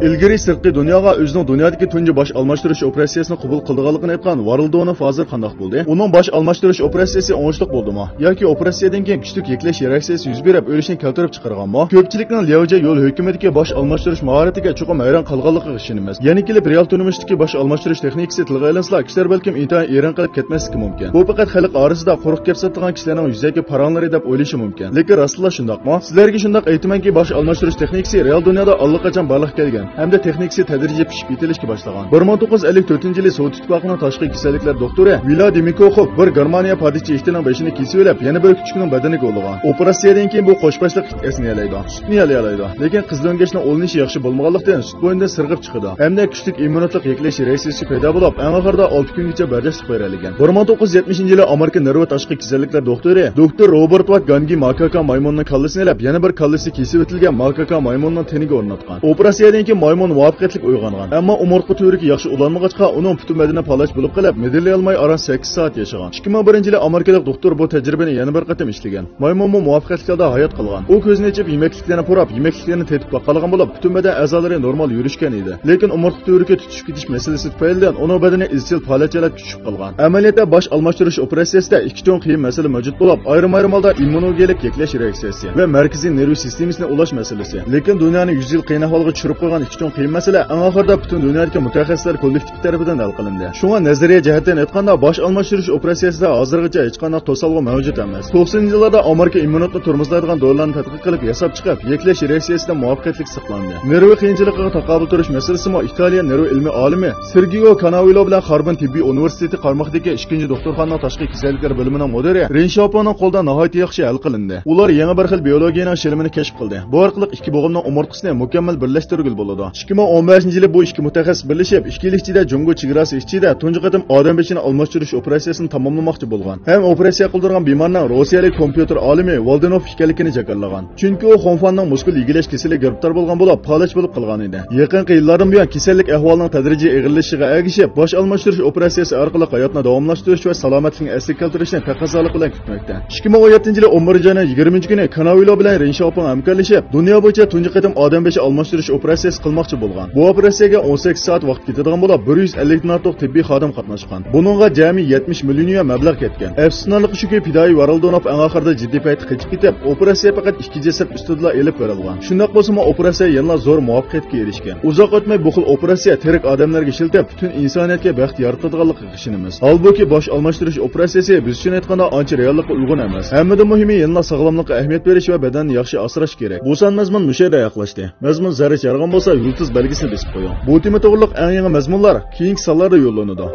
İlgari sirtqi dunyoga o'zining dunyodagi tunji bosh almashtirish operatsiyasini qabul qilganligini aytgan Varildonov hozir qanday bo'ldi? Uning bosh almashtirish operatsiyasi o'ngishli bo'ldimi? Yoki operatsiyadan keyin kuchli yeklash reaksiyasi yuz berib, o'lishni keltirib chiqarganmi? Ko'pchilikning Liaoja yo'l hukumatidagi bosh almashtirish mahoratiga cho'qim hayron qolganligiga ishonamiz. Yana kelib real turmushdagi bosh almashtirish texnikasi tilga ilinsa, kishilar balkim intayin e'ron qilib ketmasligi mumkin. Bu faqat xalq orasida quruq gap sotadigan kishilarning yuzaki paranglari deb o'ylashi mumkin. Lekin rostla shundaqmi? Sizlarga shundoq aytmanki, bosh almashtirish texnikasi real dunyoda allaqachon barliq kelgan. Hamda texnikasi tadrijiy pishib yetilishga boshlagan. 1954-yili Sovet ittifoqining tashqi kasalliklar doktori Viladi Mikoxov bir Germaniya podshohi ishtining beshini kesib olib, yana bir kuchukning badaniga olgan. Operatsiyadan keyin bu qo'shboshliq qit'asini yalaydi. Sutni yalaydi. Lekin qizlangashning o'linishi yaxshi bo'lmaganlikdan sut bo'yindan sirg'ib chiqadi. Hamda kuchli immunitet yeklash reaksiyasi paydo bo'lib, eng oxirida 6 kungacha barjashlik berilgan. 1970-yili Amerika nervi tashqi kasalliklar doktori doktor Robert Gangi makaka maymunning kallasini olib, yana bir kallasi kesib o'tilgan makaka maymunning teniga o'rnatgan. Operatsiyadan keyin maymun muvaffaqiyatli uyg'ongan. Ammo umurtqa to'riki yaxshi ulanmag'achqa uning butun badani palach bo'lib qolib, medallay olmay aran 8 soat yashagan. 2001-yili Amerikalik doktor bu tajribani yana bir qatam ishlagan. Maymunmi muvaffaqiyatli holda hayot qilgan. U ko'zini ochib yemekliklarni purab, yemekliklarni tetib qolgan bo'lib, butun badan a'zolari normal yurishgan edi. Lekin umurtqa to'riki tutishib ketish masalasi tufaylidan uning badani izchil palachalab tushib qolgan. Amaliyotda bosh almashtirish operatsiyasida ikki cho'ng qiyin masala mavjud bo'lib, ayrim-ayrim holda immunogenik yeklash reaksiyasi va markaziy nerv sistemasini ulash masalasi. Lekin dunyoni 100 yil qiyin ahvolga tushirib qo'ygan ikki cho'ng qiyin masala oxirida butun dunyodagi mutaxassislar kollektivi tomonidan hal qilindi. Shunga nazariya jihatdan aytganda bosh almashtirish operatsiyasida hozirgacha hech qanday to'salg'i mavjud emas. 90-yillarda Amerika immunitni tormozlaydigan dorilarni tadqiq qilib yasab chiqib, yeklash reaksiyasida muvaffaqiyatli saqlandi. Nerv qiyinchiligiga taqobil turish masalasimi Italiya nerv ilmi olimi Sergio Canavillo bilan Xarbin tibbiy universiteti qarmoqdagi 2-doktorxona tashqi kasalliklar bo'limining mudiri Renshaponing qo'lida nihoyat yaxshi hal qilindi. Ular yangi bir xil biologiyaning shilimini kashf qildi. Bu orqali ikki bo'g'imning umurtqasini mukammal birlashtirgil bo'ladi. 2015-yili bu ikki mutaxassis birlashib, ikki yil ichida Jungo chegarasi ichida tunji qatim odam beshini almashtirish operatsiyasini tamomlamoqchi bo'lgan. Ham operatsiya qildirgan bemorning rossiyalik kompyuter olimi Voldenov ekanligini jakarlagan. Chunki u Xonfanning muskul egilash kasaliga giribtor bo'lgan bo'lib, palach bo'lib qolgan edi. Yaqinqi yillardan buyon kasallik ahvolining tadrijiy egillishiga ergishib, bosh almashtirish operatsiyasi orqali hayotni davomlashtirish va salomatlikni asliga keltirishni taqozolik bilan kutmoqda. 2017-yili 11-20 kuni Canavillo bilan Renshopon hamkorlashib, dunyo bo'yicha tunji qatim odam beshi almashtirish operatsiyasi qilmoqchi bo'lgan. Bu operatsiyaga 18 soat vaqt ketadigan bo'lib, 150 dan ortiq tibbiy xodim qatnashgan. Buningga jami 70 million mablag' ketgan. Afsuslanarli shuki Fidoyi Varildonov eng oxirida jiddiy payt qochib ketib, operatsiya faqat 2 jasad ustida elib berilgan. Shunday bo'lsa-mu operatsiya yana zo'r muvaffaqiyatga erishgan. Uzoq o'tmay bu xil operatsiya tirik odamlarga shiltab, butun insoniyatga baxt yaratadiganligiga ishonamiz. Holbuki bosh almashtirish operatsiyasi biz uchun aytganda ancha reallikka uyg'un emas. Hammadan muhimi yana sog'lomlikka ahamiyat berish va badanni yaxshi asrash kerak. Bu son mazmun mushayda yaqlashdi. Mazmun zarra yarg'an bo'lsa, yulduz belgisini besib qo'ying. Bu tema to'g'riliq eng yangi mazmunlar keyingi sonlarda yo'llanadi.